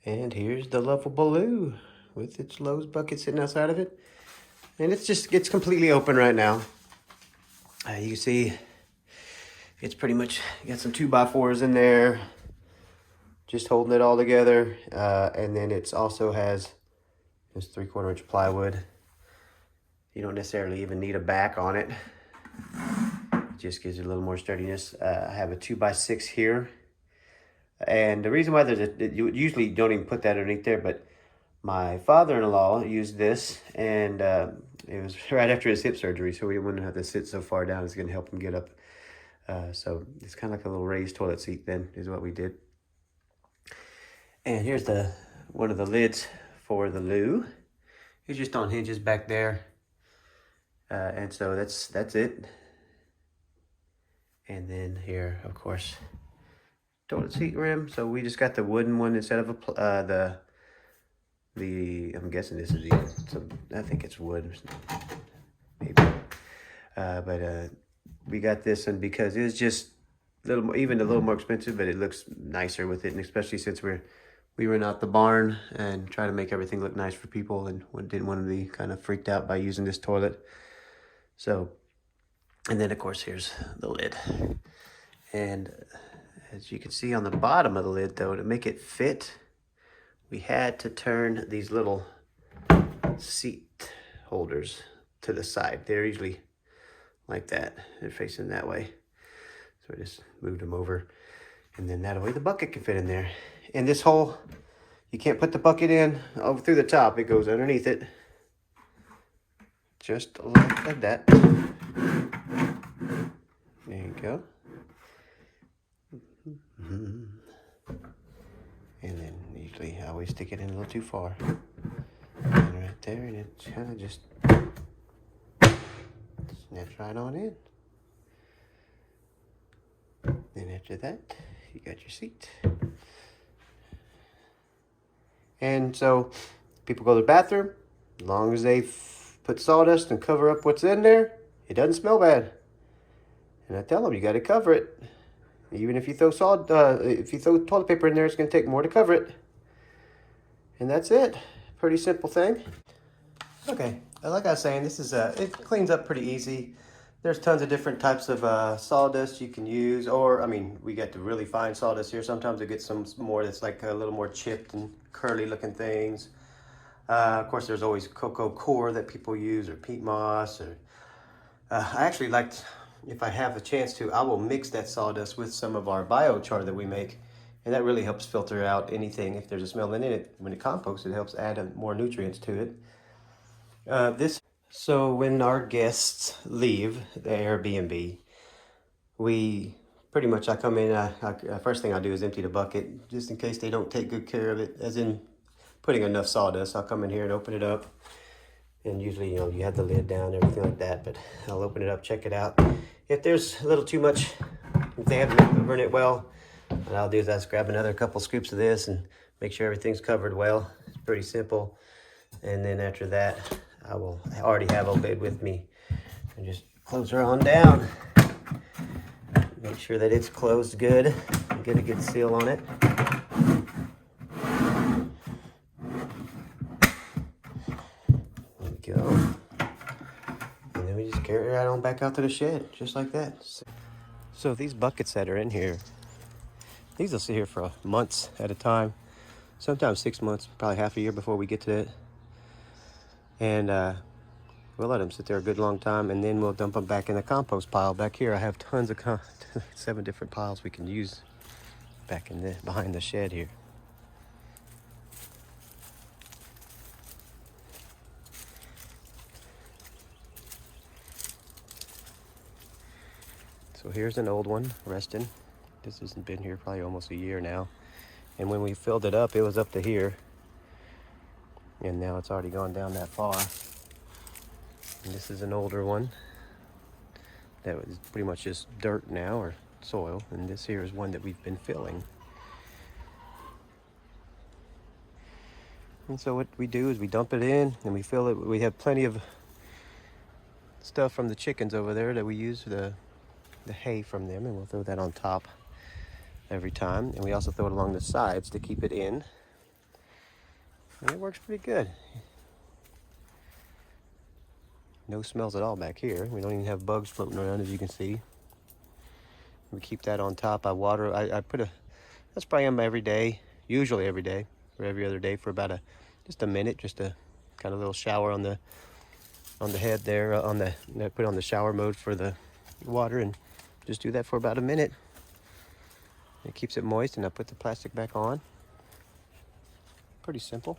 And here's the Lovable Loo with its Lowe's bucket sitting outside of it. And it's completely open right now. You can see it's pretty much got some 2x4s in there, just holding it all together. And then it's also has this 3/4 inch plywood. You don't necessarily even need a back on it. It just gives it a little more sturdiness. I have a 2x6 here. And the reason why you usually don't even put that underneath there, but my father-in-law used this, and it was right after his hip surgery, so we wouldn't have to sit so far down. It's going to help him get up. So it's kind of like a little raised toilet seat then, is what we did. And here's one of the lids for the loo. It's just on hinges back there. And so that's it. And then here, of course, toilet seat rim. So we just got the wooden one instead of I'm guessing this is I think it's wood, maybe. But we got this one because it's just even a little more expensive, but it looks nicer with it, and especially since we rent out the barn and try to make everything look nice for people, and didn't want to be kind of freaked out by using this toilet. So, and then of course here's the lid, and as you can see on the bottom of the lid, though, to make it fit, we had to turn these little seat holders to the side. They're usually like that. They're facing that way. So I just moved them over, and then that way the bucket can fit in there. And this hole, you can't put the bucket in over through the top. It goes underneath it, just like that. There you go. And then usually I always stick it in a little too far. And right there, and it kind of just snaps right on in. Then after that, you got your seat. And so people go to the bathroom, as long as they put sawdust and cover up what's in there, it doesn't smell bad. And I tell them, you got to cover it. Even if you throw toilet paper in there, it's going to take more to cover it. And that's it. Pretty simple thing. Okay, like I was saying, this is it cleans up pretty easy. There's tons of different types of sawdust you can use, or I mean, we get the really fine sawdust here. Sometimes we get some more that's like a little more chipped and curly looking things. Of course, there's always cocoa core that people use, or peat moss, or I actually liked, if I have a chance to, I will mix that sawdust with some of our biochar that we make, and that really helps filter out anything if there's a smell in it. When it composts, it helps add more nutrients to it. So when our guests leave the Airbnb, we pretty much, I come in, first thing I do is empty the bucket, just in case they don't take good care of it, as in putting enough sawdust. I'll come in here and open it up, and usually, you know, you have the lid down and everything like that, but I'll open it up, check it out. If there's a little too much, if they haven't covered it well, what I'll do is I'll just grab another couple scoops of this and make sure everything's covered well. It's pretty simple. And then after that, I already have a lid with me, and just close her on down. Make sure that it's closed good and get a good seal on it. There we go. And then we just carry it right on back out to the shed, just like that. So these buckets that are in here, these will sit here for months at a time. Sometimes 6 months, probably half a year before we get to it. And we'll let them sit there a good long time, and then we'll dump them back in the compost pile back here. I have tons of 7 different piles we can use back in behind the shed here. So here's an old one resting. This hasn't been here probably almost a year now. And when we filled it up, it was up to here. And now it's already gone down that far. And this is an older one that was pretty much just dirt now, or soil. And this here is one that we've been filling. And so what we do is we dump it in and we fill it. We have plenty of stuff from the chickens over there that we use, the hay from them, and we'll throw that on top every time. And we also throw it along the sides to keep it in. And it works pretty good. No smells at all back here. We don't even have bugs floating around, as you can see. We keep that on top. I water. I put a. I spray them every day, usually every day or every other day for about just a minute, just a kind of little shower on the head there. I put on the shower mode for the water and just do that for about a minute. It keeps it moist, and I put the plastic back on. Pretty simple.